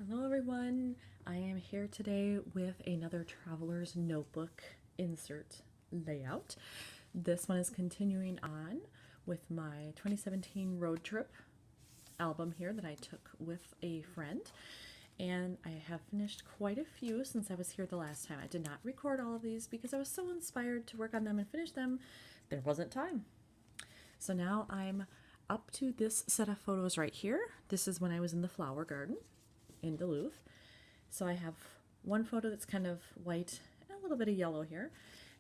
Hello everyone, I am here today with another Traveler's Notebook insert layout. This one is continuing on with my 2017 road trip album here that I took with a friend. And I have finished quite a few since I was here the last time. I did not record all of these because I was so inspired to work on them and finish them, there wasn't time. So now I'm up to this set of photos right here. This is when I was in the flower garden in Duluth. So I have one photo that's kind of white and a little bit of yellow here,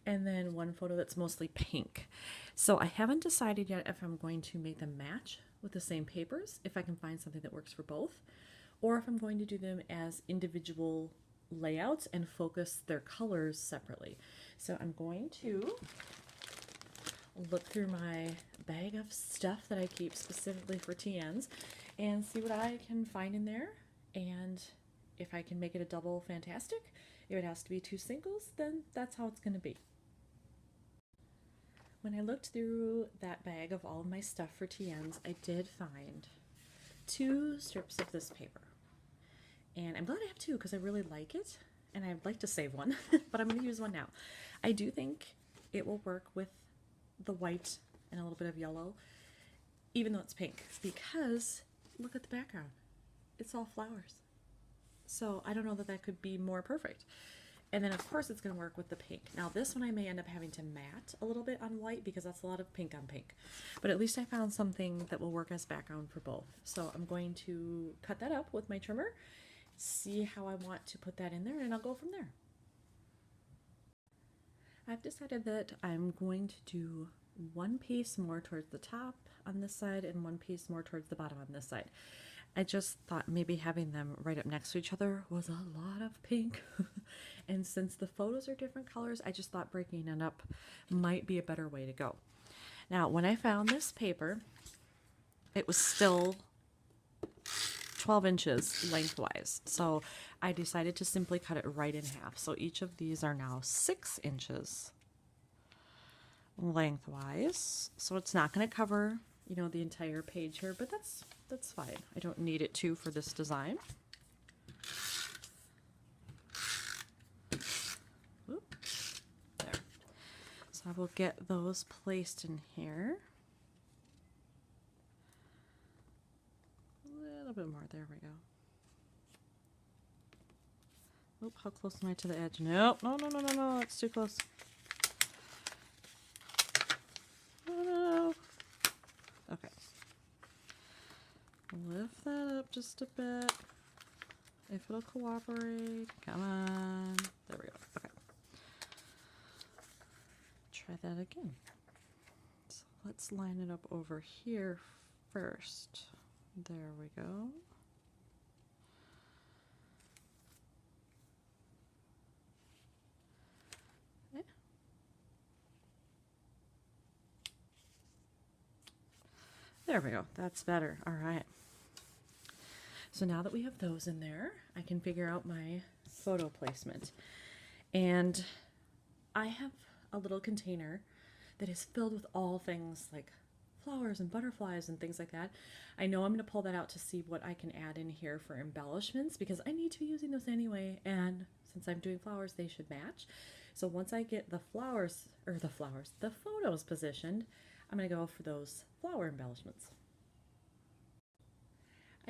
and then one photo that's mostly pink. So I haven't decided yet if I'm going to make them match with the same papers, if I can find something that works for both, or if I'm going to do them as individual layouts and focus their colors separately. So I'm going to look through my bag of stuff that I keep specifically for TNs and see what I can find in there. And if I can make it a double, fantastic. If it has to be two singles, then that's how it's going to be. When I looked through that bag of all of my stuff for TNs, I did find two strips of this paper. And I'm glad I have two because I really like it, and I'd like to save one, but I'm going to use one now. I do think it will work with the white and a little bit of yellow, even though it's pink, because look at the background. It's all flowers. So I don't know that that could be more perfect. And then of course it's going to work with the pink. Now this one I may end up having to matte a little bit on white because that's a lot of pink on pink. But at least I found something that will work as background for both. So I'm going to cut that up with my trimmer, see how I want to put that in there, and I'll go from there. I've decided that I'm going to do one piece more towards the top on this side and one piece more towards the bottom on this side. I just thought maybe having them right up next to each other was a lot of pink. And since the photos are different colors, I just thought breaking it up might be a better way to go. Now, when I found this paper, it was still 12 inches lengthwise. So I decided to simply cut it right in half. So each of these are now 6 inches lengthwise. So it's not going to cover, the entire page here, but that's fine. I don't need it to for this design. Oop. There. So I will get those placed in here. A little bit more. There we go. Oop, how close am I to the edge? Nope. No, it's too close. No. Okay. Lift that up just a bit. If it'll cooperate. Come on. There we go. Okay. Try that again. So let's line it up over here first. There we go. Okay. There we go. That's better. All right. So now that we have those in there, I can figure out my photo placement. And I have a little container that is filled with all things like flowers and butterflies and things like that. I know I'm going to pull that out to see what I can add in here for embellishments because I need to be using those anyway, and since I'm doing flowers, they should match. So once I get the photos positioned, I'm going to go for those flower embellishments.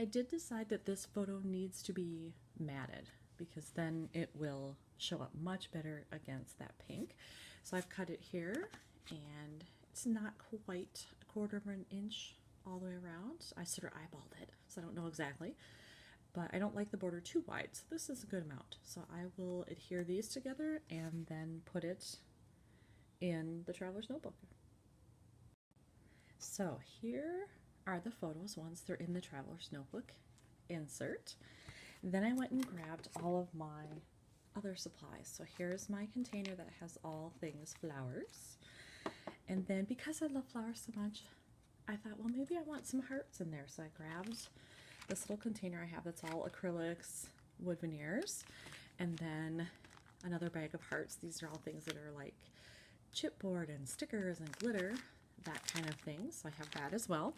I did decide that this photo needs to be matted because then it will show up much better against that pink. So I've cut it here, and it's not quite 1/4 of an inch all the way around. I sort of eyeballed it, so I don't know exactly. But I don't like the border too wide, so this is a good amount. So I will adhere these together and then put it in the Traveler's Notebook. So here are the photos once they're in the Traveler's Notebook insert. Then I went and grabbed all of my other supplies. So here's my container that has all things flowers. And then because I love flowers so much, I thought, well, maybe I want some hearts in there. So I grabbed this little container I have that's all acrylics, wood veneers, and then another bag of hearts. These are all things that are like chipboard and stickers and glitter, that kind of thing. So I have that as well.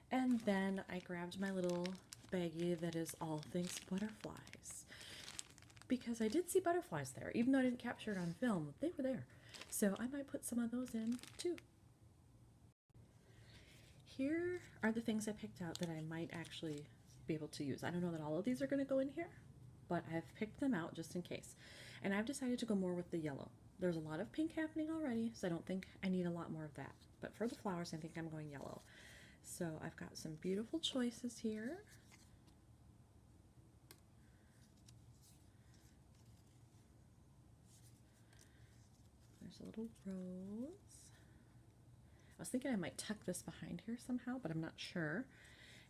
And then I grabbed my little gift baggie that is all things butterflies. Because I did see butterflies there, even though I didn't capture it on film, they were there. So I might put some of those in too. Here are the things I picked out that I might actually be able to use. I don't know that all of these are going to go in here, but I've picked them out just in case. And I've decided to go more with the yellow. There's a lot of pink happening already, so I don't think I need a lot more of that. But for the flowers, I think I'm going yellow. So I've got some beautiful choices here. There's a little rose. I was thinking I might tuck this behind here somehow, but I'm not sure.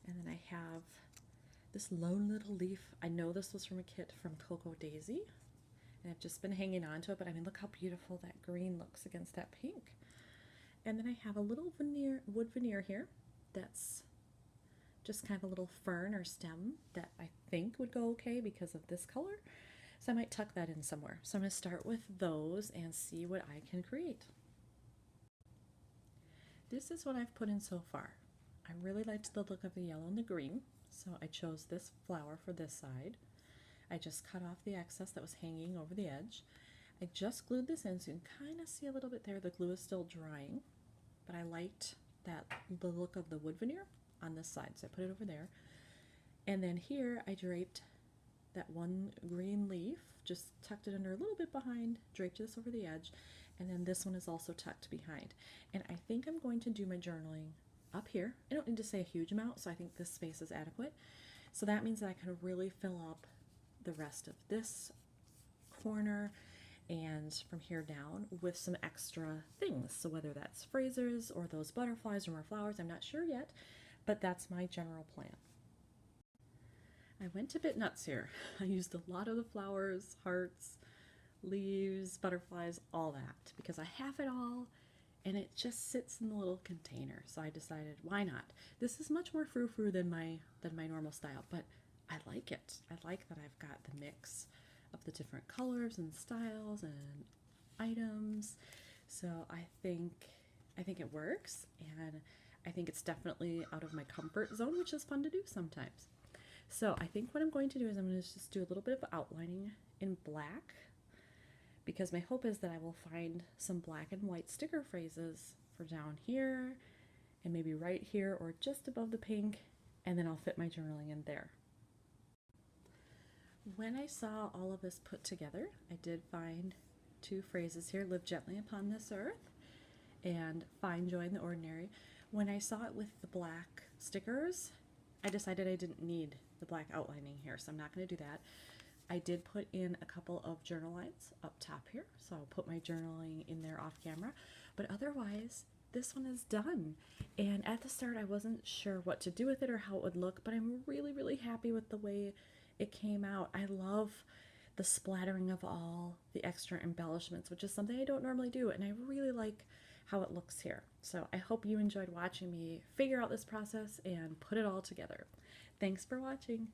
And then I have this lone little leaf. I know this was from a kit from Cocoa Daisy, and I've just been hanging on to it, but I mean, look how beautiful that green looks against that pink. And then I have a little wood veneer here that's just kind of a little fern or stem that I think would go okay because of this color. So I might tuck that in somewhere. So I'm going to start with those and see what I can create. This is what I've put in so far. I really liked the look of the yellow and the green, so I chose this flower for this side. I just cut off the excess that was hanging over the edge. I just glued this in, so you can kind of see a little bit there. The glue is still drying, but I liked the look of the wood veneer on this side, so I put it over there. And then here I draped that one green leaf, just tucked it under a little bit behind, draped this over the edge, and then this one is also tucked behind. And I think I'm going to do my journaling up here. I don't need to say a huge amount, so I think this space is adequate. So that means that I can really fill up the rest of this corner and from here down with some extra things. So whether that's phrases or those butterflies or more flowers, I'm not sure yet, but that's my general plan. I went a bit nuts here. I used a lot of the flowers, hearts, leaves, butterflies, all that, because I have it all and it just sits in the little container. So I decided, why not? This is much more frou-frou than my normal style, but I like it. I like that I've got the mix of the different colors and styles and items. So I think it works, and I think it's definitely out of my comfort zone, which is fun to do sometimes. So I think what I'm going to do is I'm going to just do a little bit of outlining in black, because my hope is that I will find some black and white sticker phrases for down here and maybe right here or just above the pink, and then I'll fit my journaling in there. When I saw all of this put together, I did find two phrases here: live gently upon this earth and find joy in the ordinary. When I saw it with the black stickers, I decided I didn't need the black outlining here, so I'm not going to do that. I did put in a couple of journal lines up top here, so I'll put my journaling in there off camera, but otherwise this one is done. And at the start I wasn't sure what to do with it or how it would look, but I'm really happy with the way it came out. I love the splattering of all the extra embellishments, which is something I don't normally do, and I really like how it looks here. So I hope you enjoyed watching me figure out this process and put it all together. Thanks for watching.